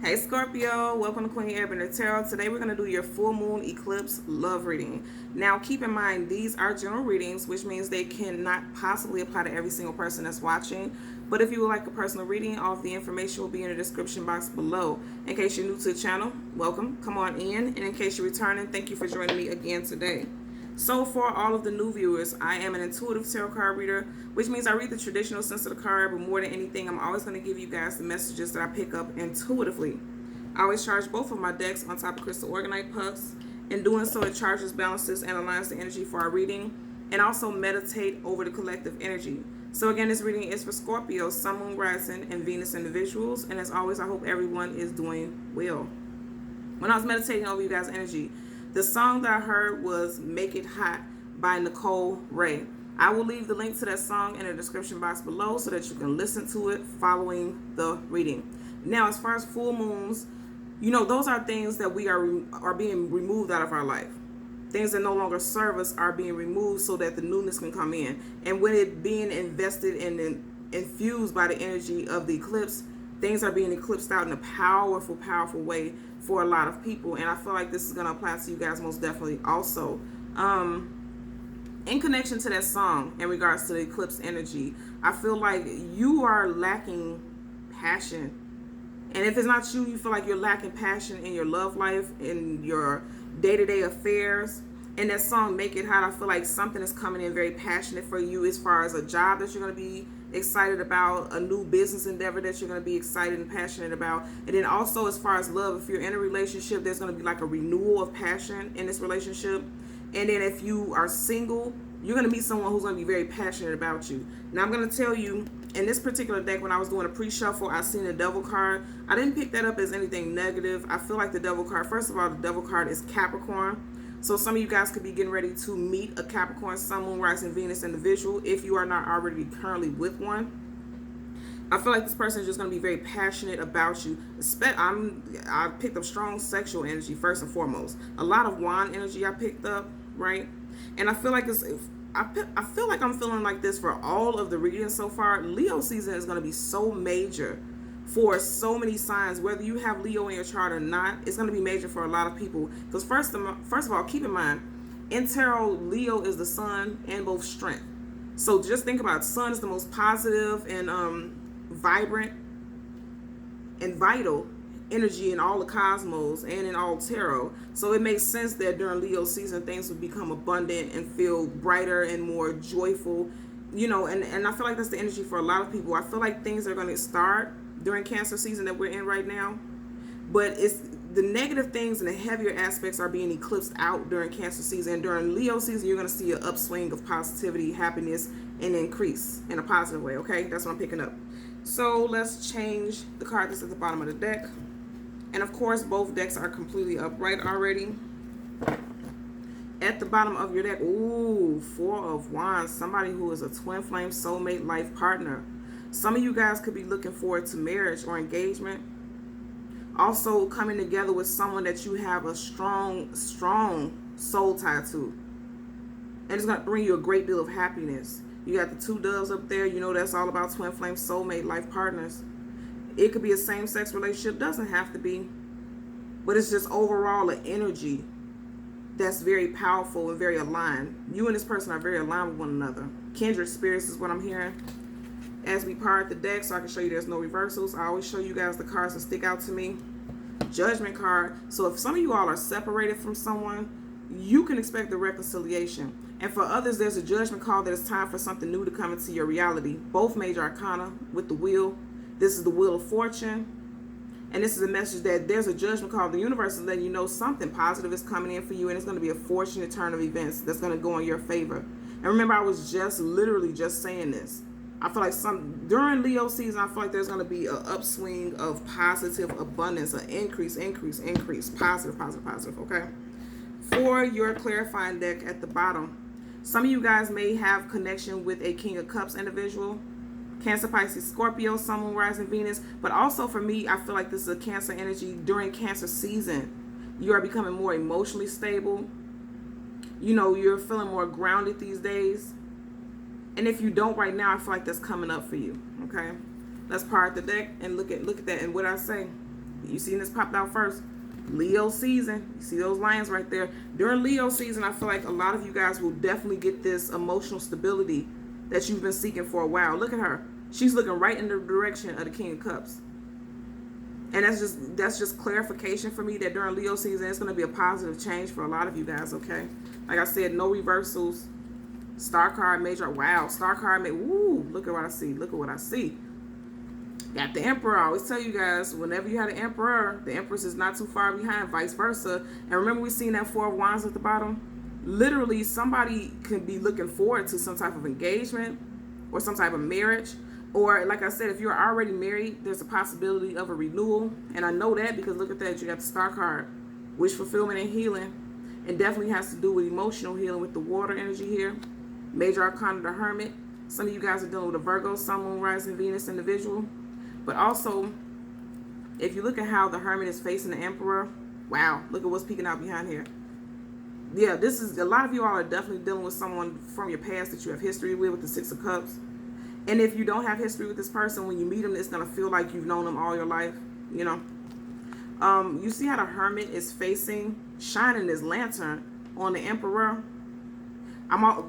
Hey Scorpio, welcome to Queen Ebony Tarot. Today we're going to do your full moon eclipse love reading. Now keep in mind these are general readings, which means they cannot possibly apply to every single person that's watching. But if you would like a personal reading, all of the information will be in the description box below. In case you're new to the channel, welcome, come on in. And in case you're returning, thank you for joining me again today. So for all of the new viewers, I am an intuitive tarot card reader, which means I read the traditional sense of the card, but more than anything, I'm always going to give you guys the messages that I pick up intuitively. I always charge both of my decks on top of crystal organite puffs. In doing so, it charges, balances, and aligns the energy for our reading, and also meditate over the collective energy. So again, this reading is for Scorpio, Sun, Moon, Rising, and Venus individuals, and as always, I hope everyone is doing well. When I was meditating over you guys' energy, the song that I heard was Make It Hot by Nicole Ray. I will leave the link to that song in the description box below so that you can listen to it following the reading. Now, as far as full moons, those are things that we are being removed out of our life. Things that no longer serve us are being removed so that the newness can come in. And when it being invested and infused by the energy of the eclipse, things are being eclipsed out in a powerful, powerful way for a lot of people. And I feel like this is going to apply to you guys most definitely also. In connection to that song, in regards to the eclipse energy, I feel like you are lacking passion. And if it's not you, you feel like you're lacking passion in your love life, in your day-to-day affairs. And that song, Make It Hot, I feel like something is coming in very passionate for you as far as a job that you're going to be excited about, a new business endeavor that you're going to be excited and passionate about. And then also as far as love, if you're in a relationship, there's going to be like a renewal of passion in this relationship. And then if you are single, you're going to meet someone who's going to be very passionate about you. Now I'm going to tell you, in this particular deck, when I was doing a pre-shuffle, I seen the Devil card. I didn't pick that up as anything negative. I feel like the Devil card, first of all, the Devil card is Capricorn. So some of you guys could be getting ready to meet a Capricorn, Sun, Moon, Rising, Venus individual if you are not already currently with one. I feel like this person is just going to be very passionate about you. I picked up strong sexual energy first and foremost. A lot of wand energy I picked up, right? And I feel like I feel like I'm feeling like this for all of the readings so far. Leo season is going to be so major for so many signs. Whether you have Leo in your chart or not, it's going to be major for a lot of people. Because first of all, keep in mind, in tarot, Leo is the sun and both strength. So just think about it. Sun is the most positive and vibrant and vital energy in all the cosmos and in all tarot. So it makes sense that during Leo season things would become abundant and feel brighter and more joyful, and I feel like that's the energy for a lot of people. I feel like things are going to start during Cancer season that we're in right now, but it's the negative things and the heavier aspects are being eclipsed out during Cancer season. And during Leo season, you're going to see an upswing of positivity, happiness, and increase in a positive way. Okay, that's what I'm picking up. So let's change the card that's at the bottom of the deck. And of course, both decks are completely upright already. At the bottom of your deck, ooh, Four of Wands. Somebody who is a twin flame soulmate life partner. Some of you guys could be looking forward to marriage or engagement. Also coming together with someone that you have a strong, strong soul tie to. And it's going to bring you a great deal of happiness. You got the two doves up there. That's all about twin flame soulmate life partners. It could be a same-sex relationship. Doesn't have to be. But it's just overall an energy that's very powerful and very aligned. You and this person are very aligned with one another. Kindred spirits is what I'm hearing. As we part the deck, so I can show you there's no reversals, I always show you guys the cards that stick out to me. Judgment card. So if some of you all are separated from someone, you can expect the reconciliation. And for others, there's a judgment call that it's time for something new to come into your reality. Both major arcana with the wheel. This is the Wheel of Fortune. And this is a message that there's a judgment call. The universe is letting you know something positive is coming in for you. And it's going to be a fortunate turn of events that's going to go in your favor. And remember, I was literally just saying this. I feel like during Leo season, I feel like there's going to be an upswing of positive abundance, an increase, positive, okay? For your clarifying deck at the bottom, some of you guys may have connection with a King of Cups individual. Cancer, Pisces, Scorpio, Sun, Moon, Rising, Venus. But also for me, I feel like this is a Cancer energy during Cancer season. You are becoming more emotionally stable. You're feeling more grounded these days. And if you don't right now, I feel like that's coming up for you. Okay? Let's part the deck and look at that. And what I say, You seen this popped out first. Leo season. You see those lines right there. During Leo season, I feel like a lot of you guys will definitely get this emotional stability that you've been seeking for a while. Look at her. She's looking right in the direction of the King of Cups. And that's just clarification for me that during Leo season, it's going to be a positive change for a lot of you guys, okay? Like I said, no reversals. Star card, major. Wow, star card. Woo, look at what I see. Look at what I see. Got the Emperor. I always tell you guys, whenever you have an Emperor, the Empress is not too far behind, vice versa. And remember we seen that Four of Wands at the bottom? Literally, somebody could be looking forward to some type of engagement or some type of marriage. Or, like I said, if you're already married, there's a possibility of a renewal. And I know that because look at that. You got the Star card. Wish fulfillment and healing. And definitely has to do with emotional healing with the water energy here. Major Arcana, the Hermit. Some of you guys are dealing with a Virgo, Sun, Moon, Rising, Venus individual. But also, if you look at how the Hermit is facing the Emperor, wow, look at what's peeking out behind here. Yeah, this is, a lot of you all are definitely dealing with someone from your past that you have history with the Six of Cups. And if you don't have history with this person, when you meet them, it's going to feel like you've known them all your life, you know. You see how the Hermit is facing, shining his lantern on the Emperor.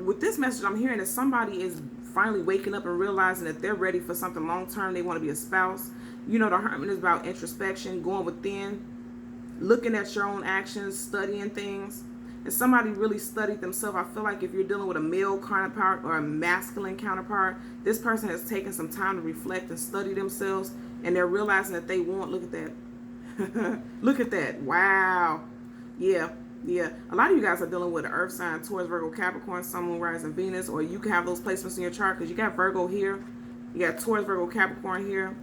With this message, I'm hearing that somebody is finally waking up and realizing that they're ready for something long-term. They want to be a spouse. You know, the Hermit is about introspection, going within, looking at your own actions, studying things. And somebody really studied themselves. I feel like if you're dealing with a male counterpart or a masculine counterpart, this person has taken some time to reflect and study themselves, and they're realizing that they want, look at that. Look at that. Wow. Yeah. A lot of you guys are dealing with an earth sign, Taurus, Virgo, Capricorn, Sun, Moon, Rising, Venus, or you can have those placements in your chart because you got Virgo here. You got Taurus, Virgo, Capricorn here.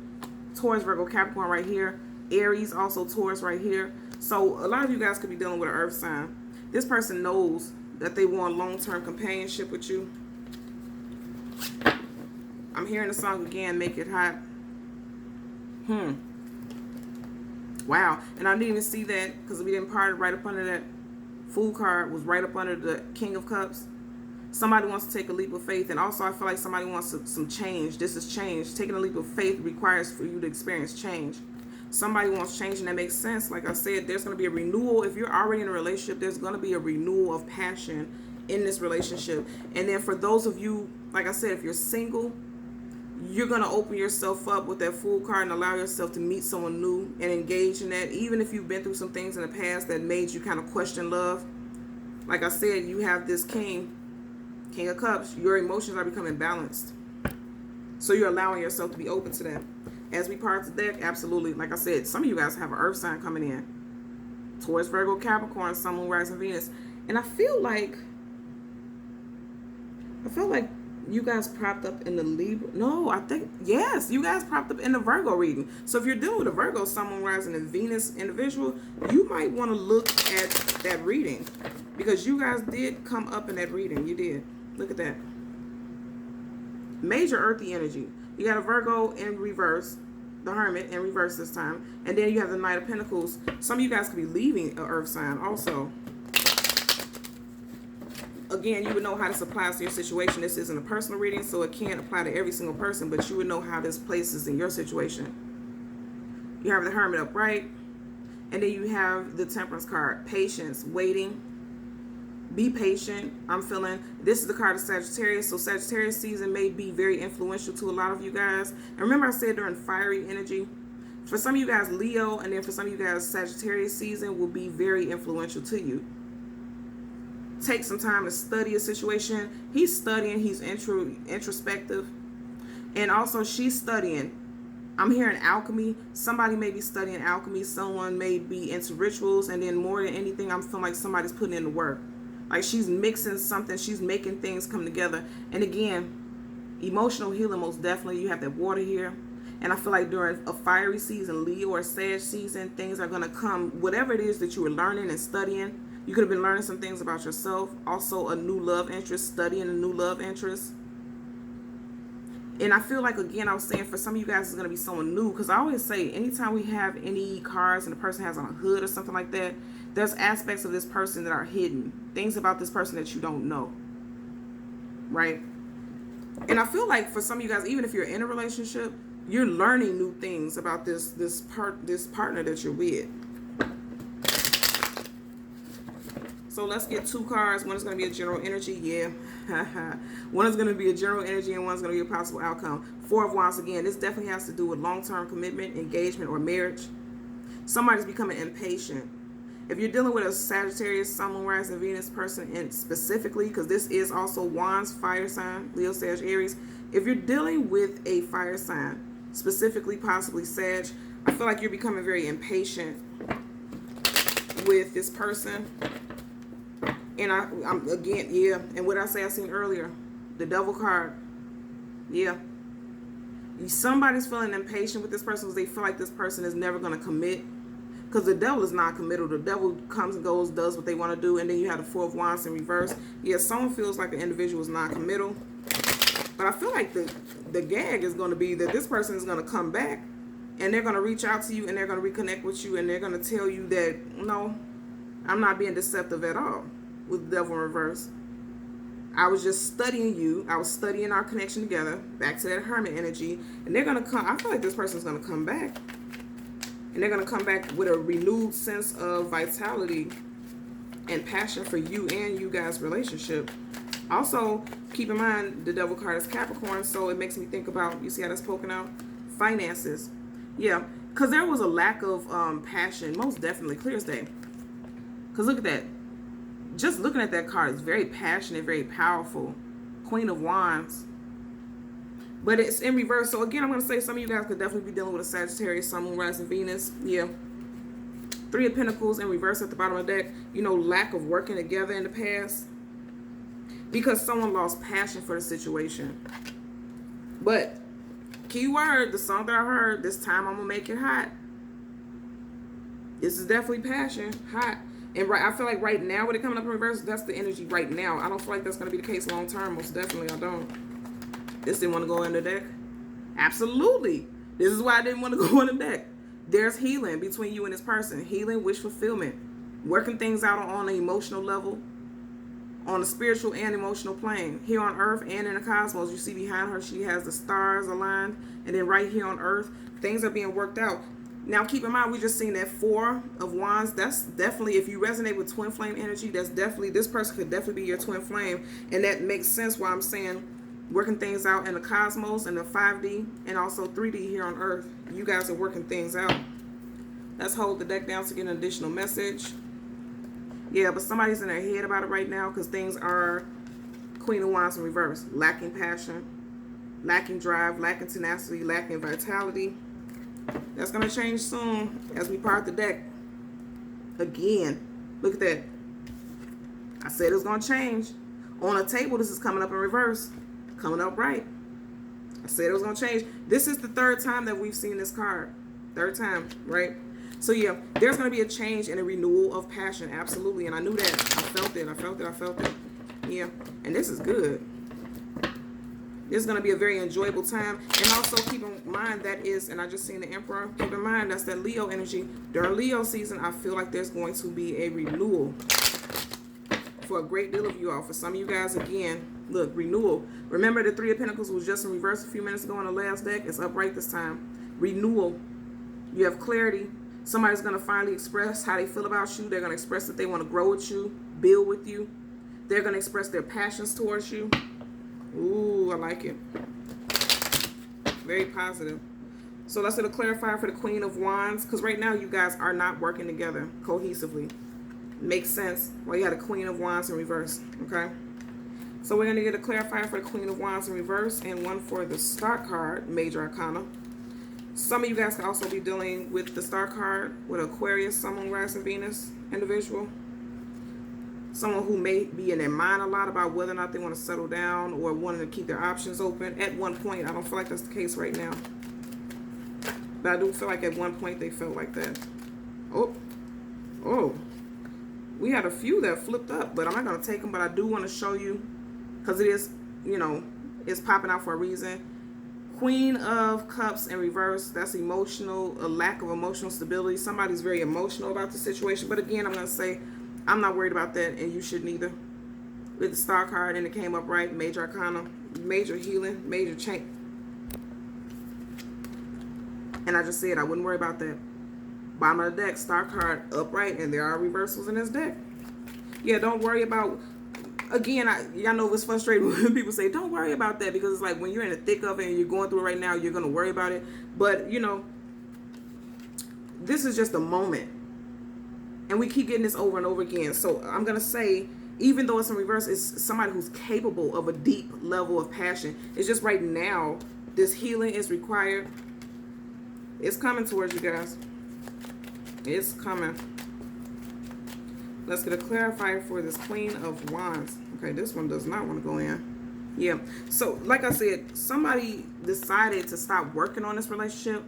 Taurus, Virgo, Capricorn right here. Aries, also Taurus right here. So a lot of you guys could be dealing with an earth sign. This person knows that they want long-term companionship with you. I'm hearing the song again, Make It Hot. Wow. And I didn't even see that because we didn't part right up under that. Fool card was right up under the King of Cups. Somebody wants to take a leap of faith. And also I feel like somebody wants some change. This is change. Taking a leap of faith requires for you to experience change. Somebody wants change, and that makes sense. Like I said, there's going to be a renewal. If you're already in a relationship, there's going to be a renewal of passion in this relationship. And then for those of you, like I said, if you're single, you're going to open yourself up with that Fool card and allow yourself to meet someone new and engage in that. Even if you've been through some things in the past that made you kind of question love. Like I said, you have this King of Cups. Your emotions are becoming balanced. So you're allowing yourself to be open to that. As we part the deck, absolutely. Like I said, some of you guys have an earth sign coming in. Taurus, Virgo, Capricorn, Sun, Moon, Rising, Venus. And I feel like you guys propped up in the Libra. No, I think, yes, you guys propped up in the Virgo reading. So if you're dealing with a Virgo, Sun, Moon, Rising, and Venus individual, you might want to look at that reading. Because you guys did come up in that reading. You did. Look at that. Major earthy energy. You got a Virgo in reverse, the Hermit in reverse this time. And then you have the Knight of Pentacles. Some of you guys could be leaving an earth sign also. Again, you would know how this applies to your situation. This isn't a personal reading, so it can't apply to every single person, but you would know how this places in your situation. You have the Hermit upright. And then you have the Temperance card. Patience, waiting. Be patient. I'm feeling this is the card of Sagittarius. So Sagittarius season may be very influential to a lot of you guys. And remember I said during fiery energy. For some of you guys, Leo, and then for some of you guys, Sagittarius season will be very influential to you. Take some time to study a situation. He's studying. He's introspective. And also she's studying. I'm hearing alchemy. Somebody may be studying alchemy. Someone may be into rituals. And then more than anything, I'm feeling like somebody's putting in the work. Like she's mixing something. She's making things come together. And again, emotional healing, most definitely. You have that water here. And I feel like during a fiery season, Leo or Sag season, things are going to come. Whatever it is that you were learning and studying, you could have been learning some things about yourself. Also a new love interest, studying a new love interest. And I feel like, again, I was saying for some of you guys, it's going to be someone new. Because I always say, anytime we have any cards and the person has on a hood or something like that, there's aspects of this person that are hidden. Things about this person that you don't know. Right? And I feel like for some of you guys, even if you're in a relationship, you're learning new things about this partner that you're with. So let's get 2 cards. One is going to be a general energy. Yeah. One is going to be a general energy and one's going to be a possible outcome. 4 of Wands again. This definitely has to do with long-term commitment, engagement, or marriage. Somebody's becoming impatient. If you're dealing with a Sagittarius, Sun, Moon, Rising, Venus person, and specifically, because this is also Wands, fire sign, Leo, Sag, Aries. If you're dealing with a fire sign, specifically possibly Sag, I feel like you're becoming very impatient with this person. And I'm again, yeah. And what I seen earlier, the Devil card, yeah. Somebody's feeling impatient with this person because they feel like this person is never going to commit. Because the Devil is not committal. The Devil comes and goes, does what they want to do, and then you have the 4 of Wands in reverse. Yeah, someone feels like an individual is not committal. But I feel like the gag is going to be that this person is going to come back, and they're going to reach out to you, and they're going to reconnect with you, and they're going to tell you that, no, I'm not being deceptive at all. With the Devil in reverse, I was just studying you. I was studying our connection together. Back to that Hermit energy, and they're gonna come. I feel like this person's gonna come back, and they're gonna come back with a renewed sense of vitality and passion for you and you guys' relationship. Also, keep in mind the Devil card is Capricorn, so it makes me think about. You see how that's poking out? Finances, yeah, because there was a lack of passion. Most definitely, clear as day. Because look at that. Just looking at that card is very passionate, very powerful. Queen of Wands. But it's in reverse. So again, I'm going to say some of you guys could definitely be dealing with a Sagittarius, Sun, Moon, Rising, Venus. Yeah. 3 of Pentacles in reverse at the bottom of the deck. You know, lack of working together in the past. Because someone lost passion for the situation. But, keyword, the song that I heard, this time I'm going to make it hot. This is definitely passion, hot. And I feel like right now, with it coming up in reverse, that's the energy right now. I don't feel like that's going to be the case long term. Most definitely, I don't. This didn't want to go in the deck. Absolutely. This is why I didn't want to go in the deck. There's healing between you and this person. Healing, wish fulfillment. Working things out on an emotional level. On a spiritual and emotional plane. Here on Earth and in the cosmos. You see behind her, she has the stars aligned. And then right here on Earth, things are being worked out. Now, keep in mind, we just seen that 4 of Wands. That's definitely, if you resonate with twin flame energy, that's definitely, this person could definitely be your twin flame. And that makes sense why I'm saying working things out in the cosmos and the 5D and also 3D here on Earth. You guys are working things out. Let's hold the deck down to get an additional message. Yeah, but somebody's in their head about it right now because things are Queen of Wands in reverse. Lacking passion, lacking drive, lacking tenacity, lacking vitality. That's going to change soon as we part the deck. Again, look at that. I said it was going to change. On a table, this is coming up in reverse. Coming up right. I said it was going to change. This is the 3rd time that we've seen this card. 3rd time, right? So, yeah, there's going to be a change and a renewal of passion. Absolutely. And I knew that. I felt it. I felt it. I felt it. Yeah. And this is good. This is going to be a very enjoyable time. And also keep in mind that is, and I just seen the Emperor, keep in mind that's that Leo energy. During Leo season, I feel like there's going to be a renewal for a great deal of you all. For some of you guys, again, look, renewal. Remember the 3 of Pentacles was just in reverse a few minutes ago on the last deck. It's upright this time. Renewal. You have clarity. Somebody's going to finally express how they feel about you. They're going to express that they want to grow with you, build with you. They're going to express their passions towards you. Ooh, I like it. Very positive. So let's get a clarifier for the Queen of Wands. Because right now you guys are not working together cohesively. Makes sense. Well, you had a Queen of Wands in reverse. Okay. So we're going to get a clarifier for the Queen of Wands in reverse. And one for the Star card, Major Arcana. Some of you guys can also be dealing with the Star card with Aquarius, Sun, Moon, Rising, Venus individual. Someone who may be in their mind a lot about whether or not they want to settle down or wanting to keep their options open. At one point, I don't feel like that's the case right now. But I do feel like at one point they felt like that. Oh. We had a few that flipped up, but I'm not going to take them. But I do want to show you, because it is, you know, it's popping out for a reason. Queen of Cups in reverse. That's emotional, a lack of emotional stability. Somebody's very emotional about the situation. But again, I'm going to say, I'm not worried about that, and you shouldn't either. With the Star card, and it came up right, Major Arcana, major healing, major change. And I just said I wouldn't worry about that. Bottom of the deck, Star card upright, and there are reversals in this deck. Yeah, don't worry about, again, y'all know it's frustrating when people say, don't worry about that, because it's like when you're in the thick of it and you're going through it right now, you're going to worry about it. But, you know, this is just a moment. And we keep getting this over and over again. So I'm going to say, even though it's in reverse, it's somebody who's capable of a deep level of passion. It's just right now, this healing is required. It's coming towards you guys. It's coming. Let's get a clarifier for this Queen of Wands. Okay, this one does not want to go in. Yeah. So, like I said, somebody decided to stop working on this relationship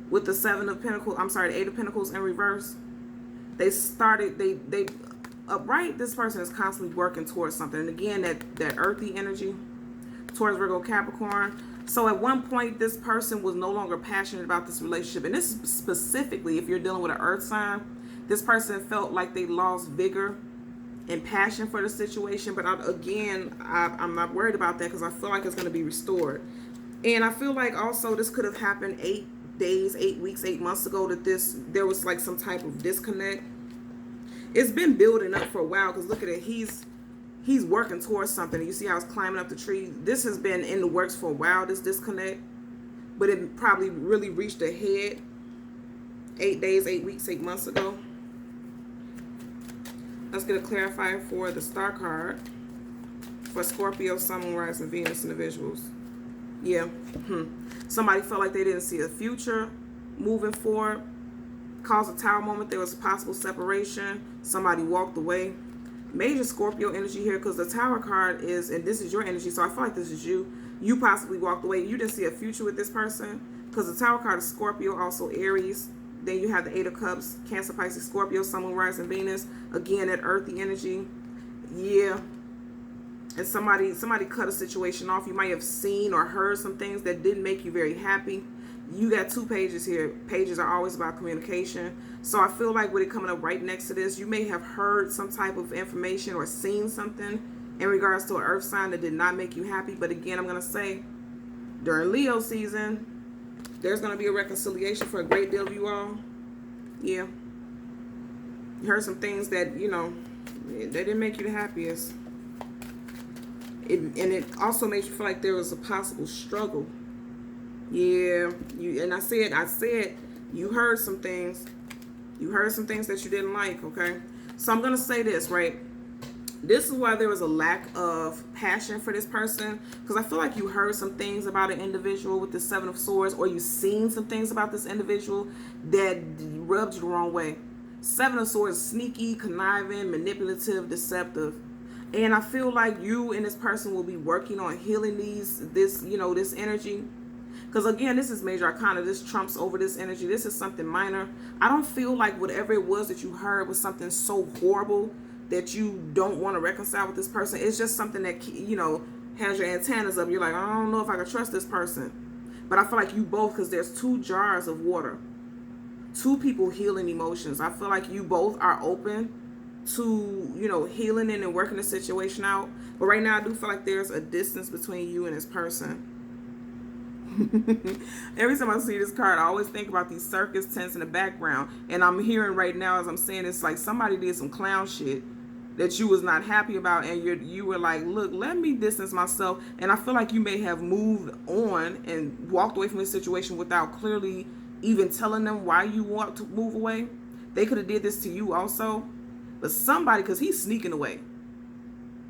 with the Seven of Pentacles. I'm sorry, the Eight of Pentacles in reverse. They started, they upright, this person is constantly working towards something. And again, that earthy energy towards Virgo, Capricorn. So at one point, this person was no longer passionate about this relationship. And this specifically, if you're dealing with an earth sign, this person felt like they lost vigor and passion for the situation. But I'm not worried about that, because I feel like it's going to be restored. And I feel like also this could have happened 8 days, 8 weeks, 8 months ago, that there was like some type of disconnect. It's been building up for a while, because look at it, he's working towards something. You see how it's climbing up the tree? This has been in the works for a while, this disconnect, but it probably really reached a head 8 days, 8 weeks, 8 months ago. Let's get a clarifier for the Star card for Scorpio, Sun, Moon, Rising, Venus individuals. Yeah. Somebody felt like they didn't see a future moving forward. Caused a tower moment. There was a possible separation. Somebody walked away. Major Scorpio energy here, because the Tower card is, and this is your energy, so I feel like this is you. You possibly walked away. You didn't see a future with this person, because the Tower card is Scorpio, also Aries. Then you have the Eight of Cups, Cancer, Pisces, Scorpio, Sun, Moon, Rising, Venus. Again, that earthy energy. Yeah. And somebody cut a situation off. You might have seen or heard some things that didn't make you very happy. You got 2 pages here. Pages are always about communication. So I feel like with it coming up right next to this, you may have heard some type of information or seen something in regards to an earth sign that did not make you happy. But again, I'm going to say, during Leo season, there's going to be a reconciliation for a great deal of you all. Yeah. You heard some things that, you know, they didn't make you the happiest. And it also makes you feel like there was a possible struggle. Yeah. And I said, you heard some things. You heard some things that you didn't like, okay? So I'm going to say this, right? This is why there was a lack of passion for this person, because I feel like you heard some things about an individual with the Seven of Swords, or you've seen some things about this individual that rubbed you the wrong way. Seven of Swords, sneaky, conniving, manipulative, deceptive. And I feel like you and this person will be working on healing this energy. Because again, this is major arcana. This trumps over this energy. This is something minor. I don't feel like whatever it was that you heard was something so horrible that you don't want to reconcile with this person. It's just something that, you know, has your antennas up. You're like, I don't know if I can trust this person. But I feel like you both, because there's 2 jars of water. 2 people healing emotions. I feel like you both are open to, you know, healing it and working the situation out. But right now, I do feel like there's a distance between you and this person. Every time I see this card, I always think about these circus tents in the background. And I'm hearing right now, as I'm saying, it's like somebody did some clown shit that you was not happy about, and you were like, look, let me distance myself. And I feel like you may have moved on and walked away from this situation without clearly even telling them why you want to move away. They could have did this to you also, but somebody, because he's sneaking away,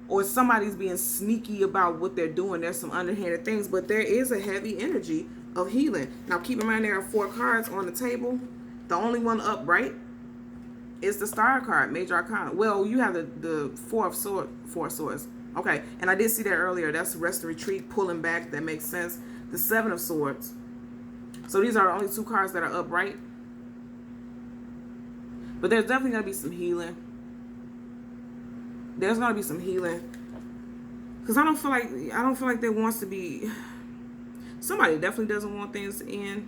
or somebody's being sneaky about what they're doing. There's some underhanded things, but there is a heavy energy of healing. Now keep in mind, there are 4 cards on the table. The only one upright is the Star card, Major Arcana. Well, you have the Four of Swords. Okay, and I did see that earlier. That's Rest and Retreat, pulling back. That makes sense. The Seven of Swords. So these are the only 2 cards that are upright. But there's definitely going to be some healing. There's going to be some healing. Because I don't feel like there wants to be... Somebody definitely doesn't want things to end.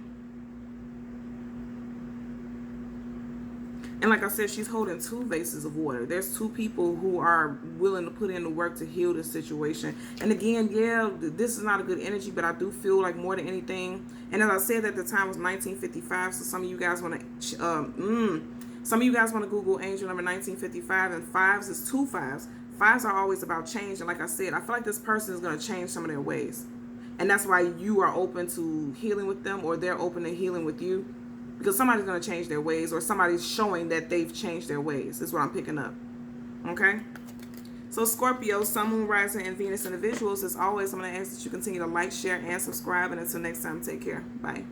And like I said, she's holding 2 vases of water. There's 2 people who are willing to put in the work to heal this situation. And again, yeah, this is not a good energy, but I do feel like more than anything. And as I said, at the time was 1955. So some of you guys want to Google angel number 1955, and 5s is 2 5s. 5s are always about change. And like I said, I feel like this person is going to change some of their ways. And that's why you are open to healing with them, or they're open to healing with you. Because somebody's going to change their ways, or somebody's showing that they've changed their ways. Is what I'm picking up. Okay? So Scorpio, Sun, Moon, Rising, and Venus individuals, as always, I'm going to ask that you continue to like, share, and subscribe. And until next time, take care. Bye.